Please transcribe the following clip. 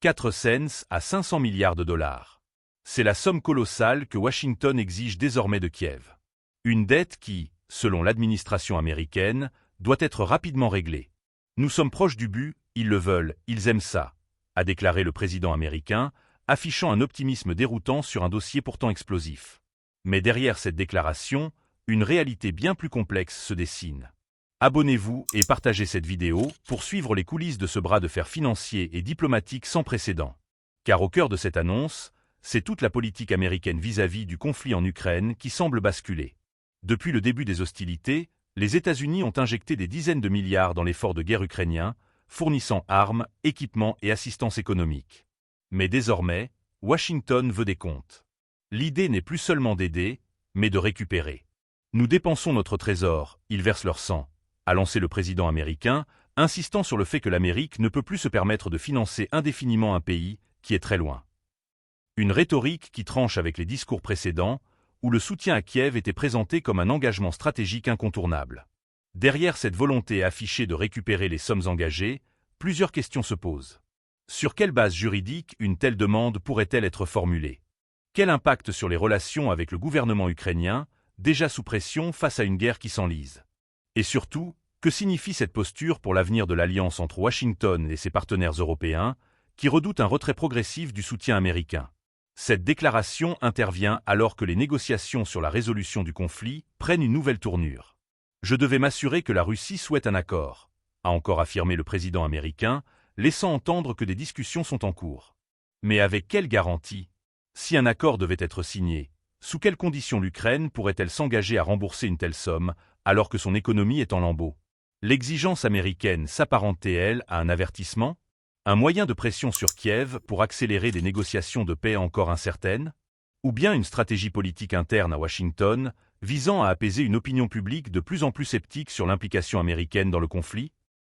4 cents à 500 milliards de dollars. C'est la somme colossale que Washington exige désormais de Kiev. Une dette qui, selon l'administration américaine, doit être rapidement réglée. Nous sommes proches du but, ils le veulent, ils aiment ça, a déclaré le président américain, affichant un optimisme déroutant sur un dossier pourtant explosif. Mais derrière cette déclaration, une réalité bien plus complexe se dessine. Abonnez-vous et partagez cette vidéo pour suivre les coulisses de ce bras de fer financier et diplomatique sans précédent. Car au cœur de cette annonce, c'est toute la politique américaine vis-à-vis du conflit en Ukraine qui semble basculer. Depuis le début des hostilités, les États-Unis ont injecté des dizaines de milliards dans l'effort de guerre ukrainien, fournissant armes, équipements et assistance économique. Mais désormais, Washington veut des comptes. L'idée n'est plus seulement d'aider, mais de récupérer. Nous dépensons notre trésor, ils versent leur sang, a lancé le président américain, insistant sur le fait que l'Amérique ne peut plus se permettre de financer indéfiniment un pays qui est très loin. Une rhétorique qui tranche avec les discours précédents, où le soutien à Kiev était présenté comme un engagement stratégique incontournable. Derrière cette volonté affichée de récupérer les sommes engagées, plusieurs questions se posent. Sur quelle base juridique une telle demande pourrait-elle être formulée? Quel impact sur les relations avec le gouvernement ukrainien, déjà sous pression face à une guerre qui s'enlise? Et surtout, que signifie cette posture pour l'avenir de l'alliance entre Washington et ses partenaires européens, qui redoutent un retrait progressif du soutien américain? Cette déclaration intervient alors que les négociations sur la résolution du conflit prennent une nouvelle tournure. Je devais m'assurer que la Russie souhaite un accord, a encore affirmé le président américain, laissant entendre que des discussions sont en cours. Mais avec quelle garantie? Si un accord devait être signé, sous quelles conditions l'Ukraine pourrait-elle s'engager à rembourser une telle somme alors que son économie est en lambeaux? L'exigence américaine s'apparentait-elle à un avertissement? Un moyen de pression sur Kiev pour accélérer des négociations de paix encore incertaines? Ou bien une stratégie politique interne à Washington visant à apaiser une opinion publique de plus en plus sceptique sur l'implication américaine dans le conflit?